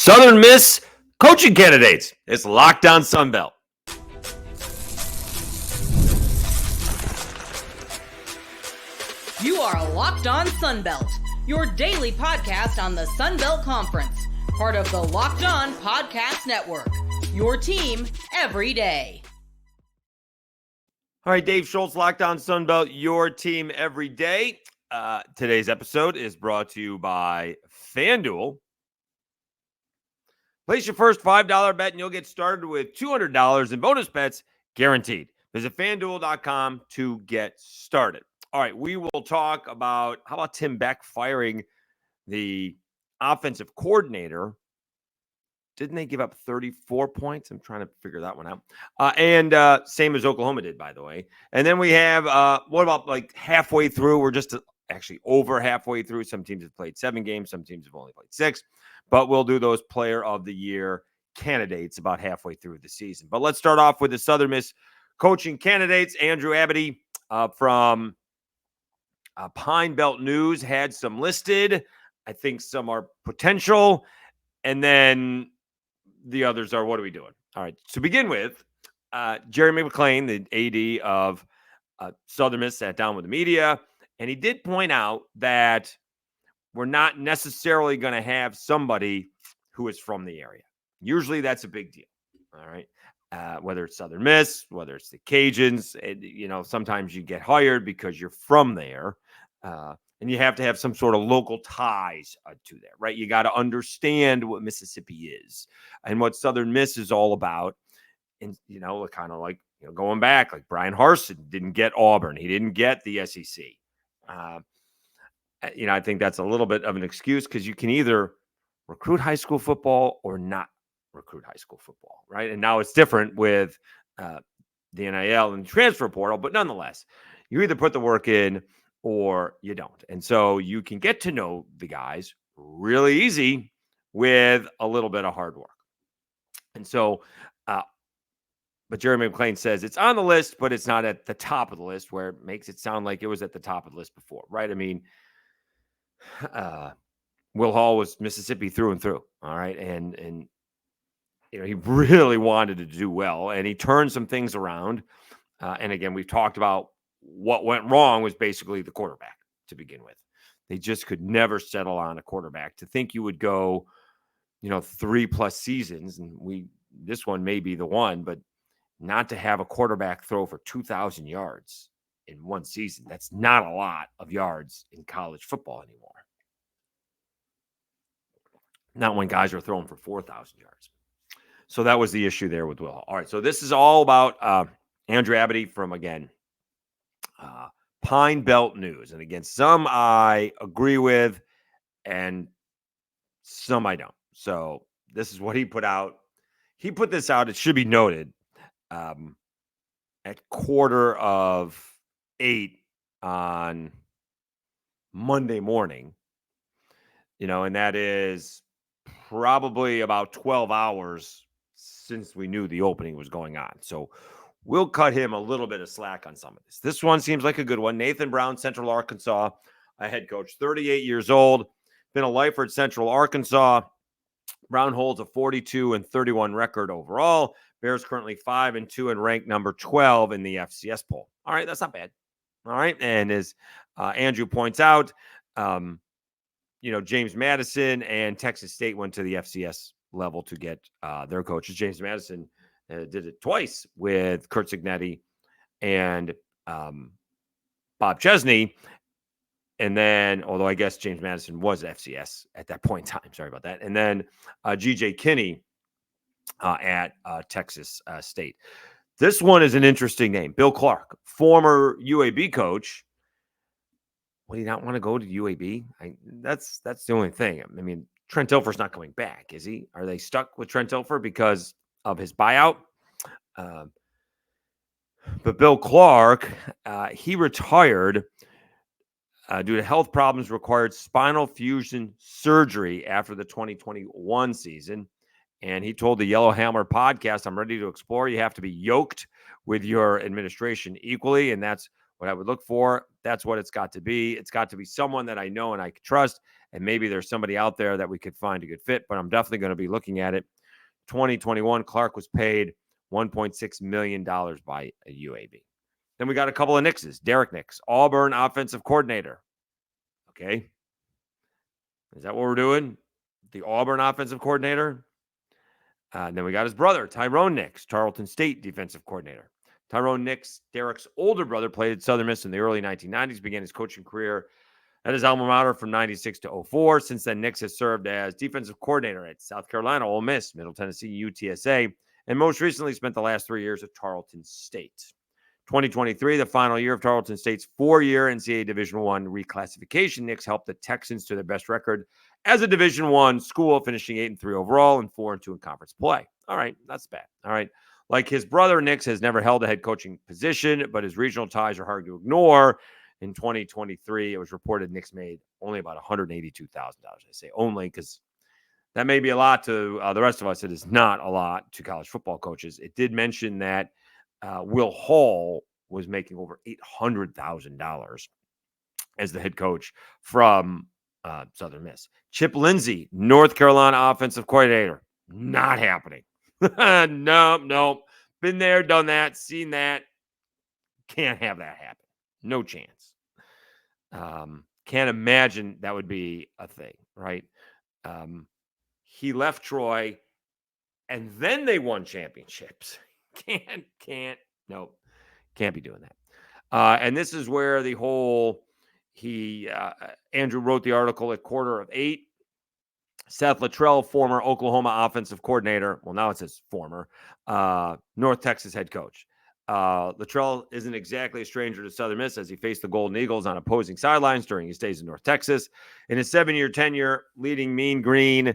Southern Miss coaching candidates. It's Locked On Sunbelt. You are Locked On Sunbelt, your daily podcast on the Sunbelt Conference, part of the Locked On Podcast Network, your team every day. All right, Dave Schultz, Locked On Sunbelt, your team every day. Today's episode is brought to you by FanDuel. Place your first $5 bet and you'll get started with $200 in bonus bets guaranteed. Visit FanDuel.com to get started. All right, we will talk about, how about Tim Beck firing the offensive coordinator? Didn't they give up 34 points? I'm trying to figure that one out. And same as Oklahoma did, by the way. And then we have, what about like halfway through? We're just actually over halfway through. Some teams have played 7 games. Some teams have only played 6. But we'll do those player of the year candidates about halfway through the season. But let's start off with the Southern Miss coaching candidates. Andrew Abity from Pine Belt News had some listed. I think some are potential. And then the others are, what are we doing? All right. To begin with, Jeremy McClain, the AD of Southern Miss, sat down with the media, and he did point out that we're not necessarily going to have somebody who is from the area. Usually that's a big deal. All right. Whether it's Southern Miss, whether it's the Cajuns, sometimes you get hired because you're from there. And you have to have some sort of local ties to that, right? You got to understand what Mississippi is and what Southern Miss is all about. And, kind of like, going back, like Brian Harsin didn't get Auburn. He didn't get the SEC. I think that's a little bit of an excuse because you can either recruit high school football or not recruit high school football, right? And now it's different with the NIL and transfer portal, but nonetheless, you either put the work in or you don't. And so you can get to know the guys really easy with a little bit of hard work. And so, but Jeremy McClain says it's on the list, but it's not at the top of the list, where it makes it sound like it was at the top of the list before, right? I mean, Will Hall was Mississippi through and through. All right. And he really wanted to do well, and he turned some things around. And again, we've talked about what went wrong was basically the quarterback to begin with. They just could never settle on a quarterback. To think you would go, 3+ seasons, and this one may be the one, but not to have a quarterback throw for 2,000 yards in one season. That's not a lot of yards in college football anymore. Not when guys are throwing for 4,000 yards. So that was the issue there with Will Hall. All right, so this is all about Andrew Abity from, again, Pine Belt News. And again, some I agree with and some I don't. So this is what he put out. He put this out, it should be noted, at 7:45 on Monday morning, and that is probably about 12 hours since we knew the opening was going on. So we'll cut him a little bit of slack on some of this. This one seems like a good one. Nathan Brown, Central Arkansas, a head coach, 38 years old, been a lifer at Central Arkansas. Brown holds a 42-31 record overall. Bears currently 5-2 and ranked number 12 in the FCS poll. All right, that's not bad. All right, and as Andrew points out, James Madison and Texas State went to the FCS level to get their coaches. James Madison did it twice with Kurt Signetti and Bob Chesney. And then, although I guess James Madison was FCS at that point in time. Sorry about that. And then G.J. Kinney at Texas State. This one is an interesting name. Bill Clark, former UAB coach. Would he not want to go to UAB? That's the only thing. I mean, Trent Dilfer's not coming back, is he? Are they stuck with Trent Dilfer because of his buyout? But Bill Clark, he retired due to health problems, required spinal fusion surgery after the 2021 season. And he told the Yellowhammer podcast, I'm ready to explore. You have to be yoked with your administration equally. And that's what I would look for, that's what it's got to be. It's got to be someone that I know and I can trust. And maybe there's somebody out there that we could find a good fit, but I'm definitely going to be looking at it. 2021, Clark was paid $1.6 million by a UAB. Then we got a couple of Nixes. Derek Nix, Auburn offensive coordinator. Okay. Is that what we're doing? The Auburn offensive coordinator. And then we got his brother, Tyrone Nix, Tarleton State defensive coordinator. Tyrone Nix, Derek's older brother, played at Southern Miss in the early 1990s, began his coaching career at his alma mater from 96 to 04. Since then, Nix has served as defensive coordinator at South Carolina, Ole Miss, Middle Tennessee, UTSA, and most recently spent the last 3 years at Tarleton State. 2023, the final year of Tarleton State's 4-year NCAA Division I reclassification. Nix helped the Texans to their best record as a Division I school, finishing 8-3 overall and 4-2 in conference play. All right, that's bad. All right. Like his brother, Nix has never held a head coaching position, but his regional ties are hard to ignore. In 2023, it was reported Nix made only about $182,000. I say only because that may be a lot to the rest of us. It is not a lot to college football coaches. It did mention that Will Hall was making over $800,000 as the head coach from Southern Miss. Chip Lindsey, North Carolina offensive coordinator. Not happening. Nope. Been there, done that, seen that. Can't have that happen. No chance. Can't imagine that would be a thing, right? He left Troy, and then they won championships. Nope. Can't be doing that. And this is where the whole Andrew wrote the article at 7:45. Seth Latrell, former Oklahoma offensive coordinator. Well, now it says former North Texas head coach. Latrell isn't exactly a stranger to Southern Miss as he faced the Golden Eagles on opposing sidelines during his days in North Texas. In his 7-year tenure leading Mean Green,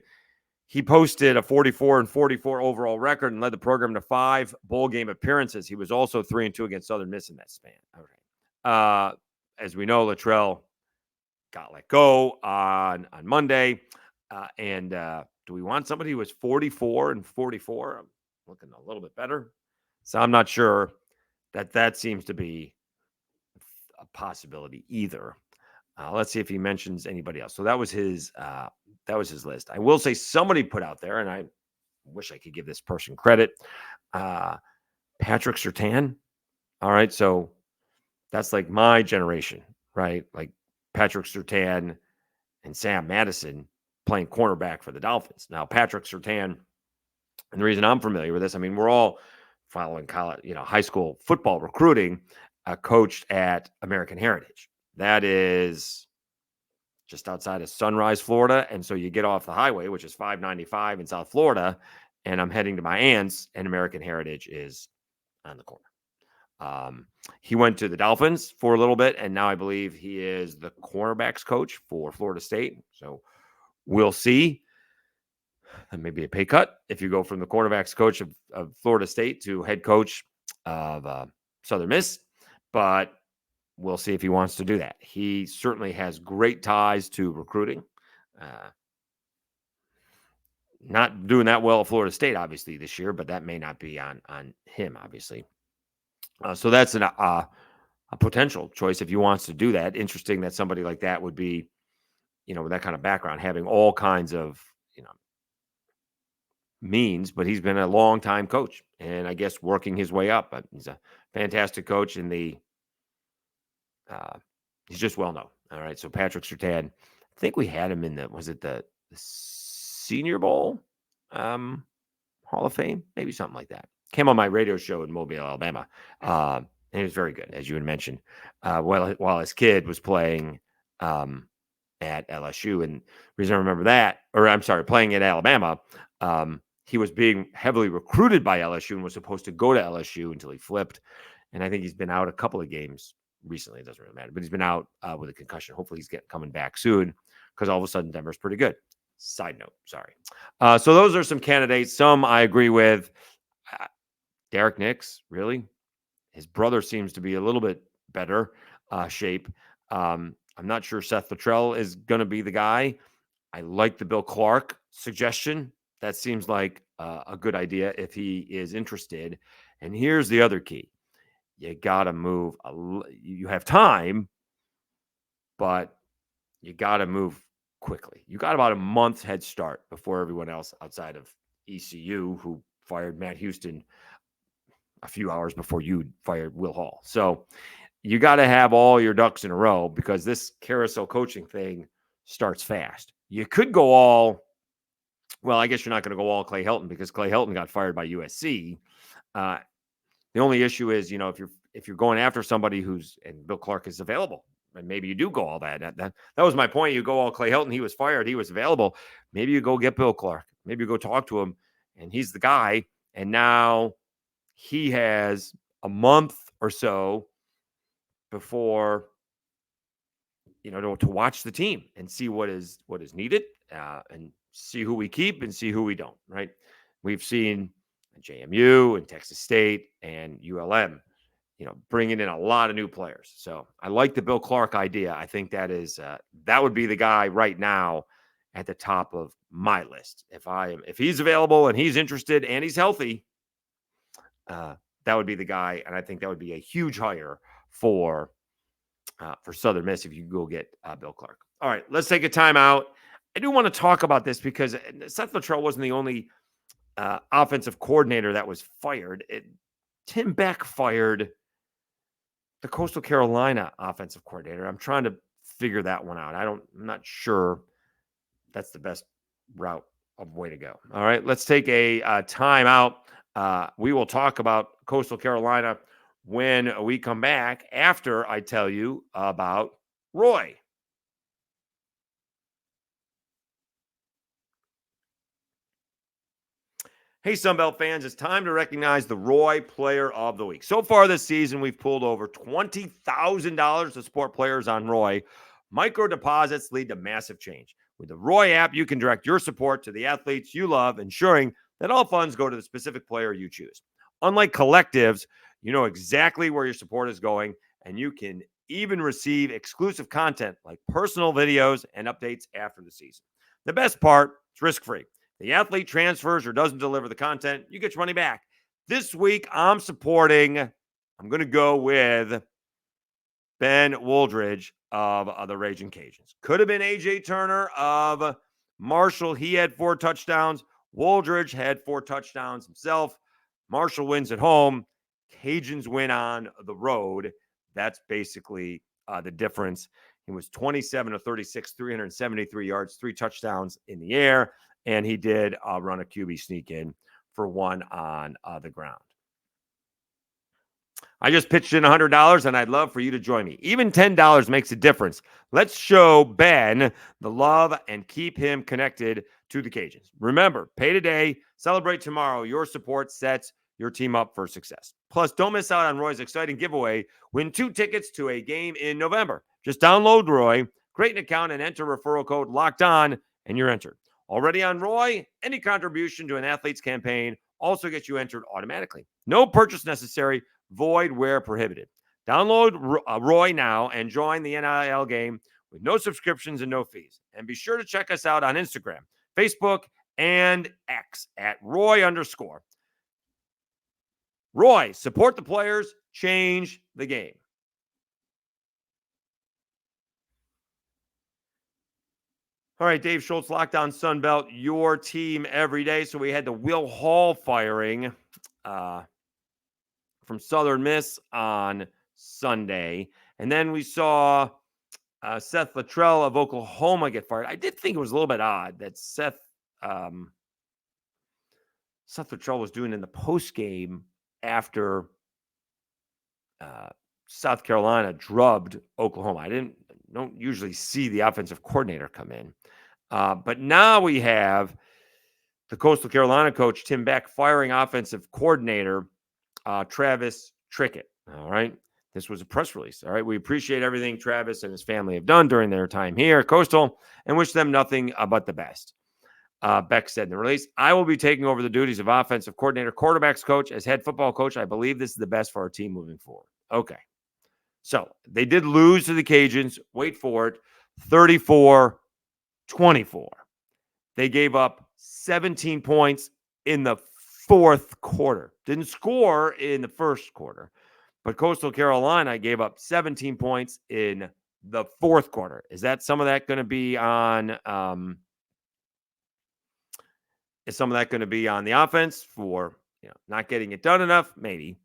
he posted a 44-44 overall record and led the program to 5 bowl game appearances. He was also 3-2 against Southern Miss in that span. Okay. As we know, Latrell got let go on Monday. Do we want somebody who was 44-44? I'm looking a little bit better. So I'm not sure that seems to be a possibility either. Let's see if he mentions anybody else. So that was his list. I will say somebody put out there, and I wish I could give this person credit. Patrick Surtain. All right. So that's like my generation, right? Like Patrick Surtain and Sam Madison playing cornerback for the Dolphins. Now, Patrick Surtain, and the reason I'm familiar with this, I mean, we're all following college, high school football recruiting, coached at American Heritage. That is just outside of Sunrise, Florida. And so you get off the highway, which is 595 in South Florida, and I'm heading to my aunt's, and American Heritage is on the corner. He went to the Dolphins for a little bit, and now I believe he is the cornerbacks coach for Florida State. So we'll see. That may be a pay cut if you go from the cornerbacks coach of Florida State to head coach of Southern Miss, but we'll see if he wants to do that. He certainly has great ties to recruiting. Not doing that well at Florida State, obviously, this year, but that may not be on him, obviously. So that's a potential choice if he wants to do that. Interesting that somebody like that would be, with that kind of background, having all kinds of, means, but he's been a long time coach and I guess working his way up. But he's a fantastic coach and he's just well known. All right. So Patrick Surtain, I think we had him in the Senior Bowl Hall of Fame, maybe something like that. Came on my radio show in Mobile, Alabama. And he was very good, as you had mentioned, while his kid was playing at LSU. And the reason I remember that, playing at Alabama, he was being heavily recruited by LSU and was supposed to go to LSU until he flipped. And I think he's been out a couple of games recently. It doesn't really matter, but he's been out with a concussion. Hopefully he's coming back soon because all of a sudden Denver's pretty good. Side note, sorry. So those are some candidates. Some I agree with. Derek Nix, really? His brother seems to be a little bit better shape. I'm not sure Seth Latrell is going to be the guy. I like the Bill Clark suggestion. That seems like a good idea if he is interested. And here's the other key. you got to move. You have time, but you got to move quickly. You got about a month's head start before everyone else outside of ECU, who fired Matt Houston a few hours before you fired Will Hall. So you got to have all your ducks in a row because this carousel coaching thing starts fast. You could go all, well, I guess you're not going to go all Clay Helton because Clay Helton got fired by USC. The only issue is, if you're going after somebody and Bill Clark is available, and maybe you do go all that. That was my point. You go all Clay Helton. He was fired. He was available. Maybe you go get Bill Clark. Maybe you go talk to him, and he's the guy. And now he has a month or so before, to watch the team and see what is needed, and see who we keep and see who we don't. Right? We've seen JMU and Texas State and ULM, bringing in a lot of new players. So I like the Bill Clark idea. I think that would be the guy right now at the top of my list. If he's available and he's interested and he's healthy, that would be the guy. And I think that would be a huge hire for Southern Miss if you go get Bill Clark. All right, let's take a timeout. I do want to talk about this because Seth Latrell wasn't the only offensive coordinator that was fired. Tim Beck fired the Coastal Carolina offensive coordinator. I'm trying to figure that one out. I'm not sure that's the best route of way to go. All right, let's take a timeout. We will talk about Coastal Carolina when we come back after I tell you about Roy. Hey, Sunbelt fans, it's time to recognize the Roy Player of the Week. So far this season, we've pulled over $20,000 to support players on Roy. Micro deposits lead to massive change. With the Roy app, you can direct your support to the athletes you love, ensuring that all funds go to the specific player you choose. Unlike collectives, you know exactly where your support is going, and you can even receive exclusive content like personal videos and updates after the season. The best part, it's risk-free. The athlete transfers or doesn't deliver the content, you get your money back. This week, I'm going to go with Ben Wooldridge of the Raging Cajuns. Could have been A.J. Turner of Marshall. He had 4 touchdowns. Wooldridge had 4 touchdowns himself. Marshall wins at home. Cajuns win on the road. That's basically the difference. He was 27 of 36, 373 yards, 3 touchdowns in the air. And he did run a QB sneak in for 1 on the ground. I just pitched in $100, and I'd love for you to join me. Even $10 makes a difference. Let's show Ben the love and keep him connected to the Cajuns. Remember, pay today, celebrate tomorrow. Your support sets your team up for success. Plus, don't miss out on Roy's exciting giveaway. Win 2 tickets to a game in November. Just download Roy, create an account, and enter referral code LOCKEDON, and you're entered. Already on Roy, any contribution to an athlete's campaign also gets you entered automatically. No purchase necessary, void where prohibited. Download Roy now and join the NIL game with no subscriptions and no fees. And be sure to check us out on Instagram, Facebook, and X at Roy_. Roy, support the players, change the game. All right, Dave Schultz, Lockdown Sunbelt, your team every day. So we had the Will Hall firing from Southern Miss on Sunday. And then we saw Seth Latrell of Oklahoma get fired. I did think it was a little bit odd that Seth Latrell was doing in the postgame after South Carolina drubbed Oklahoma. I don't usually see the offensive coordinator come in. But now we have the Coastal Carolina coach, Tim Beck, firing offensive coordinator, Travis Trickett. All right. This was a press release. All right. We appreciate everything Travis and his family have done during their time here at Coastal and wish them nothing but the best. Beck said in the release, I will be taking over the duties of offensive coordinator, quarterbacks coach, as head football coach. I believe this is the best for our team moving forward. Okay. So they did lose to the Cajuns. Wait for it. 34-24. They gave up 17 points in the fourth quarter. Didn't score in the first quarter, But Coastal Carolina gave up 17 points in the fourth quarter. Is that some of that going to be on? Is some of that going to be on the offense for not getting it done enough? Maybe.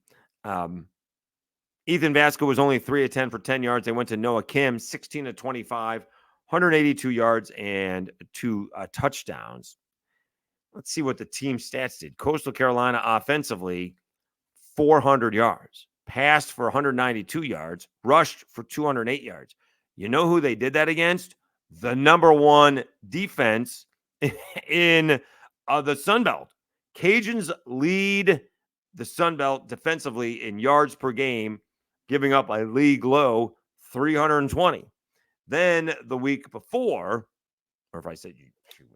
Ethan Vasco was only 3 of 10 for 10 yards. They went to Noah Kim, 16 of 25, 182 yards and 2 touchdowns. Let's see what the team stats did. Coastal Carolina offensively, 400 yards, passed for 192 yards, rushed for 208 yards. You know who they did that against? The number one defense in the Sun Belt. Cajuns lead the Sun Belt defensively in yards per game, giving up a league low 320. Then the week before, or if I said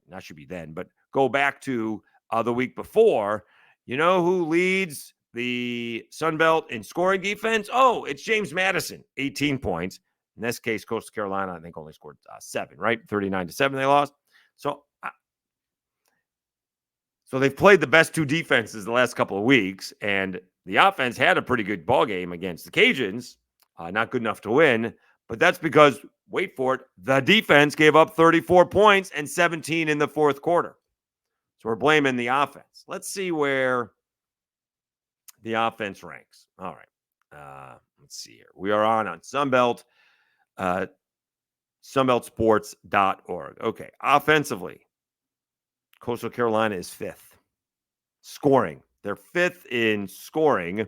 that should be then, but go back to the week before, you know who leads the Sun Belt in scoring defense? Oh, it's James Madison, 18 points. In this case, Coastal Carolina, I think, only scored 7, right? 39-7 they lost. So they've played the best two defenses the last couple of weeks, and the offense had a pretty good ball game against the Cajuns. Not good enough to win, but that's because, wait for it, the defense gave up 34 points and 17 in the fourth quarter. So we're blaming the offense. Let's see where the offense ranks. All right. Let's see here. We are on Sunbelt, sunbeltsports.org. Okay. Offensively, Coastal Carolina is 5th. Scoring. They're 5th in scoring.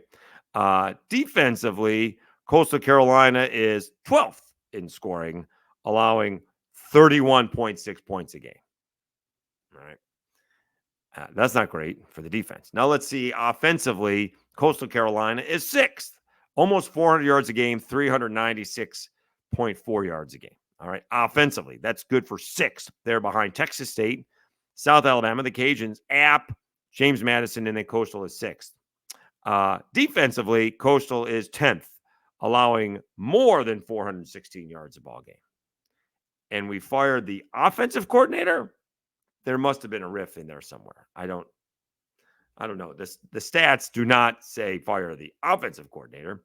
Defensively, Coastal Carolina is 12th in scoring, allowing 31.6 points a game. All right. That's not great for the defense. Now let's see. Offensively, Coastal Carolina is 6th. Almost 400 yards a game, 396.4 yards a game. All right. Offensively, that's good for 6th. They're behind Texas State, South Alabama, the Cajuns, App, James Madison, and then Coastal is 6th. Defensively, Coastal is 10th, allowing more than 416 yards a ball game. And we fired the offensive coordinator. There must have been a riff in there somewhere. I don't know. The stats do not say fire the offensive coordinator.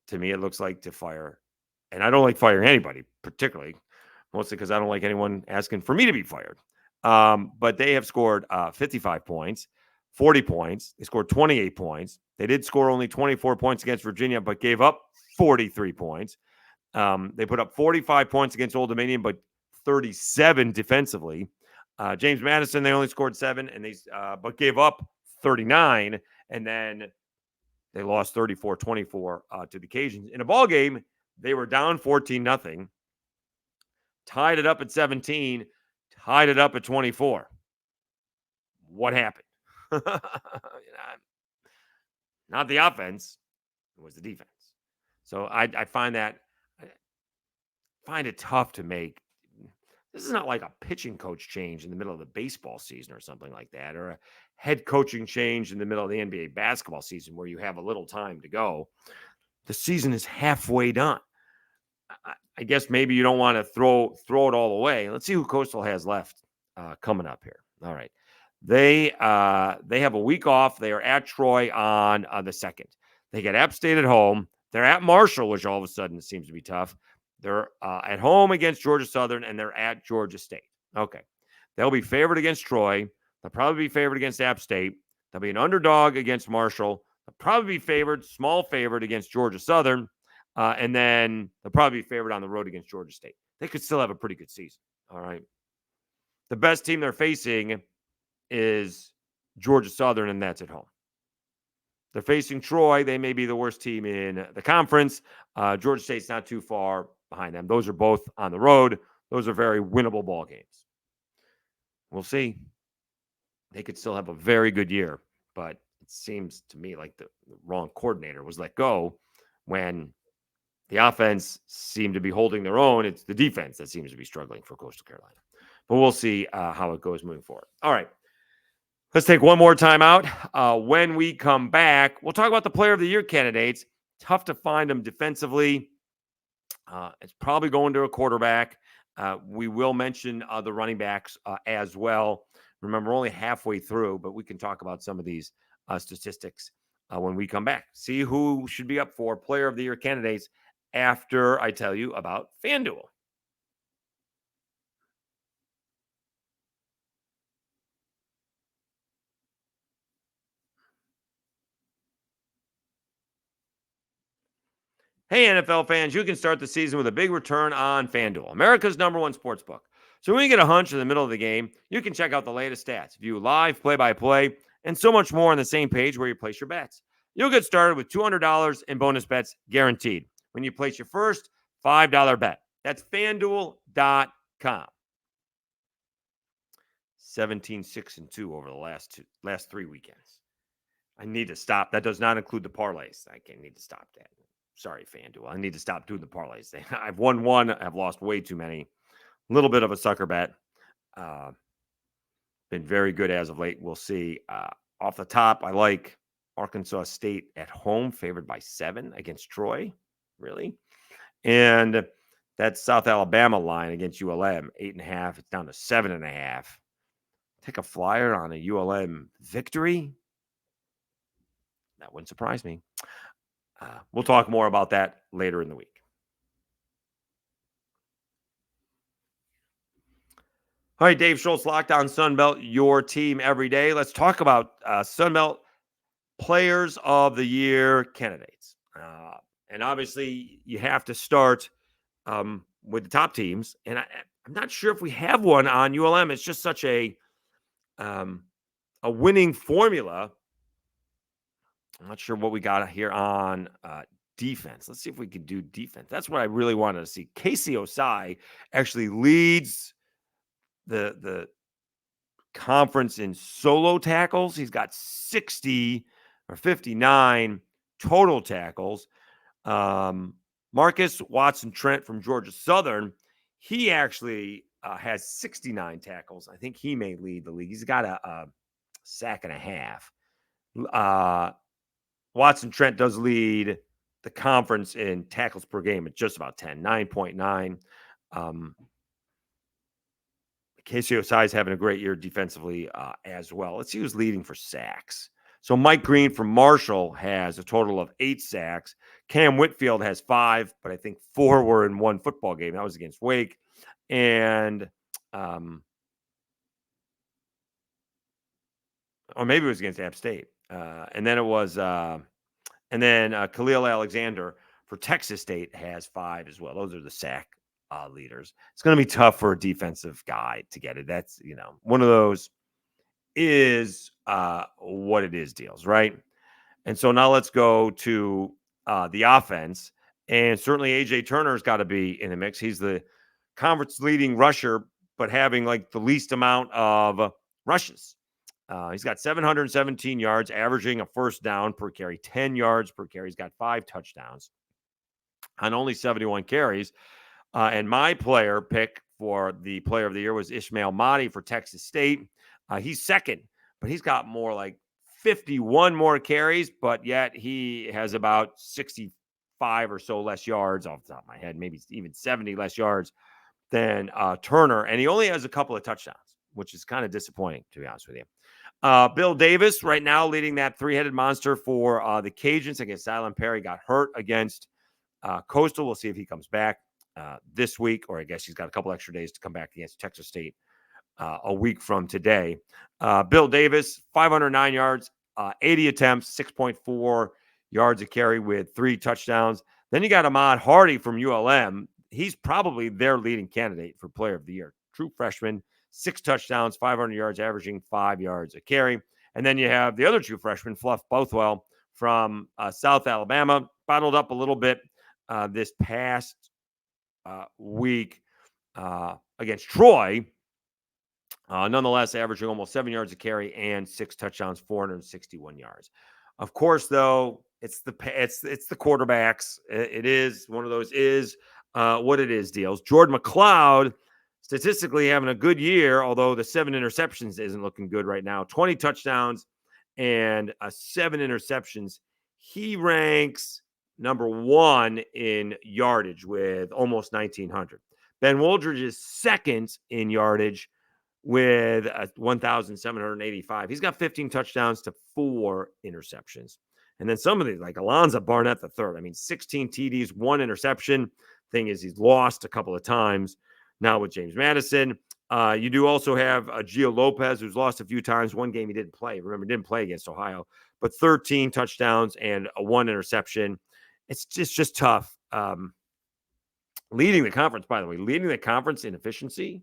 To me, it looks like to fire, and I don't like firing anybody, particularly, mostly because I don't like anyone asking for me to be fired. But they have scored 55 points, 40 points. They scored 28 points. They did score only 24 points against Virginia, but gave up 43 points. They put up 45 points against Old Dominion, but 37 defensively. James Madison, they only scored 7, and but gave up 39, and then they lost 34-24 to the Cajuns. In a ball game, they were down 14-0, tied it up at 17, tied it up at 24. What happened? Not the offense. It was the defense. So I find it tough to make. This is not like a pitching coach change in the middle of the baseball season or something like that, or a head coaching change in the middle of the NBA basketball season where you have a little time to go. The season is halfway done. I guess maybe you don't want to throw it all away. Let's see who Coastal has left coming up here. All right. They have a week off. They are at Troy on the 2nd. They get App State at home. They're at Marshall, which all of a sudden seems to be tough. They're at home against Georgia Southern, and they're at Georgia State. Okay. They'll be favored against Troy. They'll probably be favored against App State. They'll be an underdog against Marshall. They'll probably be small favored against Georgia Southern. And then they'll probably be favored on the road against Georgia State. They could still have a pretty good season. All right. The best team they're facing is Georgia Southern, and that's at home. They're facing Troy. They may be the worst team in the conference. Georgia State's not too far behind them. Those are both on the road. Those are very winnable ball games. We'll see. They could still have a very good year, but it seems to me like the wrong coordinator was let go when the offense seemed to be holding their own. It's the defense that seems to be struggling for Coastal Carolina. But we'll see how it goes moving forward. All right. Let's take one more time out. When we come back, we'll talk about the Player of the Year candidates. Tough to find them defensively. It's probably going to a quarterback. We will mention the running backs as well. Remember, we're only halfway through, but we can talk about some of these statistics when we come back. See who should be up for Player of the Year candidates after I tell you about FanDuel. Hey, NFL fans, you can start the season with a big return on FanDuel, America's #1 sportsbook. So when you get a hunch in the middle of the game, you can check out the latest stats, view live play-by-play, and so much more on the same page where you place your bets. You'll get started with $200 in bonus bets guaranteed when you place your first $5 bet. That's FanDuel.com. 17-6-2 over the last 3 weekends. I need to stop. That does not include the parlays. I need to stop that. Sorry, FanDuel. I need to stop doing the parlays. I've won one. I've lost way too many. A little bit of a sucker bet. Been very good as of late. We'll see. Off the top, I like Arkansas State at home, favored by 7 against Troy. Really? And that South Alabama line against ULM, 8.5. It's down to 7.5. Take a flyer on a ULM victory. That wouldn't surprise me. We'll talk more about that later in the week. All right, Dave Schultz, Locked On Sunbelt, your team every day. Let's talk about Sunbelt Players of the Year candidates. And obviously, you have to start with the top teams. And I'm not sure if we have one on ULM. It's just such a winning formula. I'm not sure what we got here on defense. Let's see if we can do defense. That's what I really wanted to see. Casey Osai actually leads the conference in solo tackles. He's got 60 or 59 total tackles. Marcus Watson Trent from Georgia Southern, he actually has 69 tackles. I think he may lead the league. He's got a sack and a half. Watson Trent does lead the conference in tackles per game at just about 10, 9.9. Casey Osai is having a great year defensively as well. Let's see who's leading for sacks. So Mike Green from Marshall has a total of 8 sacks. Cam Whitfield has 5, but I think 4 were in one football game. That was against Wake. And or maybe it was against App State. And then it was Khalil Alexander for Texas State has 5 as well. Those are the sack leaders. It's going to be tough for a defensive guy to get it. That's, one of those is what it is deals, right? And so now let's go to the offense. And certainly A.J. Turner's got to be in the mix. He's the conference leading rusher, but having like the least amount of rushes. He's got 717 yards, averaging a first down per carry, 10 yards per carry. He's got 5 touchdowns on only 71 carries. And my player pick for the Player of the Year was Ishmael Mahdi for Texas State. He's second, but he's got more like 51 more carries, but yet he has about 65 or so less yards off the top of my head, maybe even 70 less yards than Turner. And he only has a couple of touchdowns, which is kind of disappointing, to be honest with you. Bill Davis right now leading that 3-headed monster for the Cajuns against Silent Perry. Got hurt against Coastal. We'll see if he comes back this week, or I guess he's got a couple extra days to come back against Texas State a week from today. Bill Davis, 509 yards, 80 attempts, 6.4 yards a carry with 3 touchdowns. Then you got Ahmad Hardy from ULM. He's probably their leading candidate for Player of the Year. True freshman, 6 touchdowns, 500 yards, averaging 5 yards a carry. And then you have the other 2 freshmen, Fluff Bothwell from South Alabama, bottled up a little bit this past week against Troy. Nonetheless, averaging almost 7 yards a carry and 6 touchdowns, 461 yards. Of course, though, it's the quarterbacks. It is one of those what it is deals. Jordan McCloud, statistically having a good year, although the 7 interceptions isn't looking good right now. 20 touchdowns and 7 interceptions. He ranks number 1 in yardage with almost 1,900. Ben Wooldridge is second in yardage with 1,785. He's got 15 touchdowns to 4 interceptions. And then some of these, like Alonzo Barnett III, 16 TDs, 1 interception. Thing is, he's lost a couple of times now with James Madison. You do also have Gio Lopez, who's lost a few times. One game he didn't play. Remember, didn't play against Ohio, but 13 touchdowns and 1 interception. It's just tough. Leading the conference, by the way, in efficiency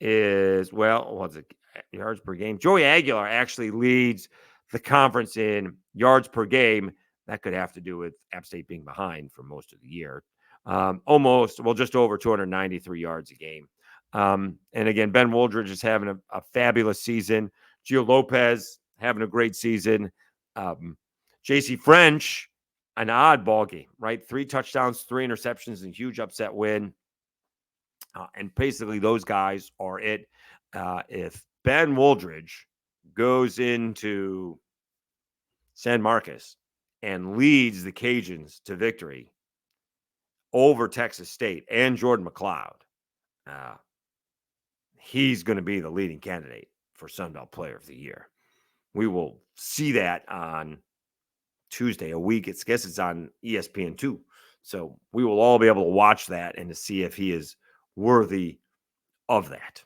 is, what's it? Yards per game. Joey Aguilar actually leads the conference in yards per game. That could have to do with App State being behind for most of the year. Just over 293 yards a game. And again, Ben Wooldridge is having a fabulous season. Gio Lopez having a great season. JC French, an oddball game, right? 3 touchdowns, 3 interceptions, and huge upset win. And basically, those guys are it. If Ben Wooldridge goes into San Marcos and leads the Cajuns to victory over Texas State and Jordan McCloud, he's going to be the leading candidate for Sun Belt Player of the Year. We will see that on Tuesday, a week. I guess it's on ESPN2. So we will all be able to watch that and to see if he is worthy of that.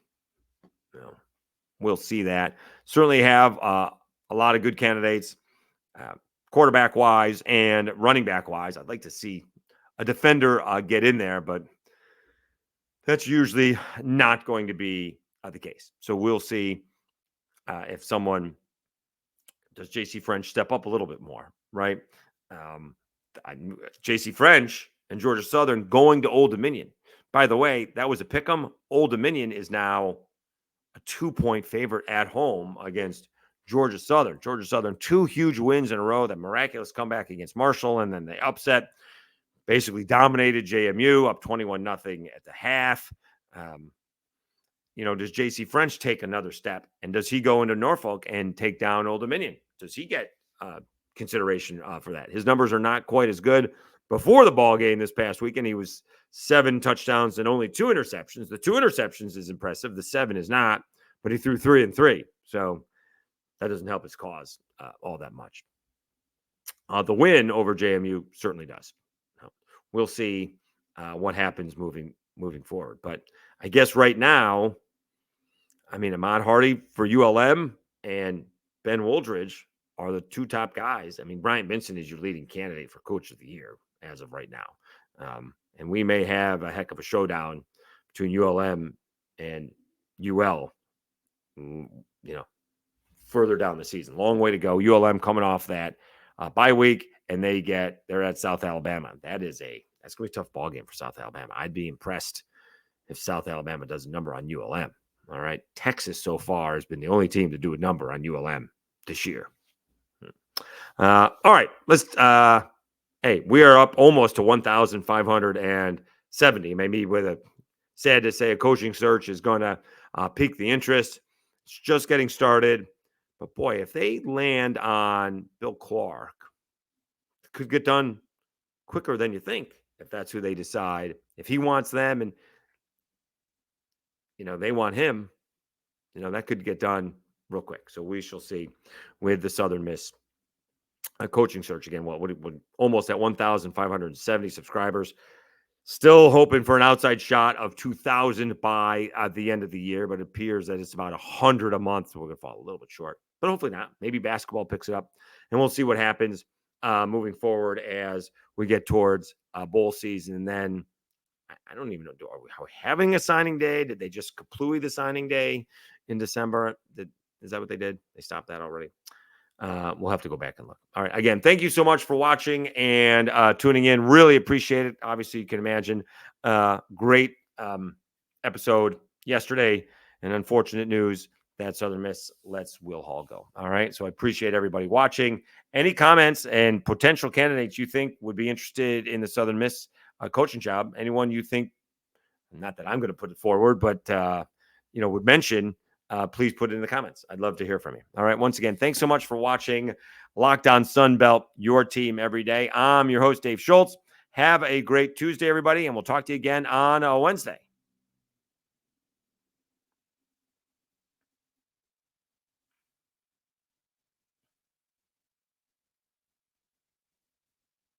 We'll see that. Certainly have a lot of good candidates, quarterback-wise and running back-wise. I'd like to see a defender get in there, but that's usually not going to be the case. So we'll see if someone does. JC French step up a little bit more, right? JC French and Georgia Southern going to Old Dominion. By the way, that was a pick 'em. Old Dominion is now a 2-point favorite at home against Georgia Southern. Georgia Southern, 2 huge wins in a row, that miraculous comeback against Marshall, and then they upset, basically dominated JMU, up 21-0 at the half. Does JC French take another step? And does he go into Norfolk and take down Old Dominion? Does he get consideration for that? His numbers are not quite as good. Before the ball game this past weekend, he was 7 touchdowns and only 2 interceptions. The 2 interceptions is impressive. The 7 is not, but he threw 3 and 3. So that doesn't help his cause all that much. The win over JMU certainly does. We'll see what happens moving forward. But I guess right now, Ahmad Hardy for ULM and Ben Wooldridge are the 2 top guys. Bryant Benson is your leading candidate for Coach of the Year as of right now. And we may have a heck of a showdown between ULM and UL, further down the season. Long way to go. ULM coming off that bye week, and they're at South Alabama. That's going to be a tough ball game for South Alabama. I'd be impressed if South Alabama does a number on ULM. All right. Texas so far has been the only team to do a number on ULM this year. All right. Let's, we are up almost to 1,570. Maybe sad to say a coaching search is going to pique the interest. It's just getting started. But boy, if they land on Bill Clark, it could get done quicker than you think if that's who they decide. If he wants them and, they want him, that could get done real quick. So we shall see with the Southern Miss coaching search again. Would almost at 1,570 subscribers. Still hoping for an outside shot of 2,000 by the end of the year, but it appears that it's about 100 a month. So we're going to fall a little bit short, but hopefully not. Maybe basketball picks it up, and we'll see what happens moving forward as we get towards bowl season. And then I don't even know, are we having a signing day? Did they just completely the signing day in December? Is that what they did? They stopped that already. We'll have to go back and look. All right. Again, thank you so much for watching and tuning in. Really appreciate it. Obviously, you can imagine great episode yesterday, and unfortunate news that Southern Miss lets Will Hall go. All right. So I appreciate everybody watching. Any comments and potential candidates you think would be interested in the Southern Miss coaching job? Anyone you think, not that I'm going to put it forward, but would mention, please put it in the comments. I'd love to hear from you. All right. Once again, thanks so much for watching Locked On Sun Belt, your team every day. I'm your host, Dave Schultz. Have a great Tuesday, everybody, and we'll talk to you again on Wednesday.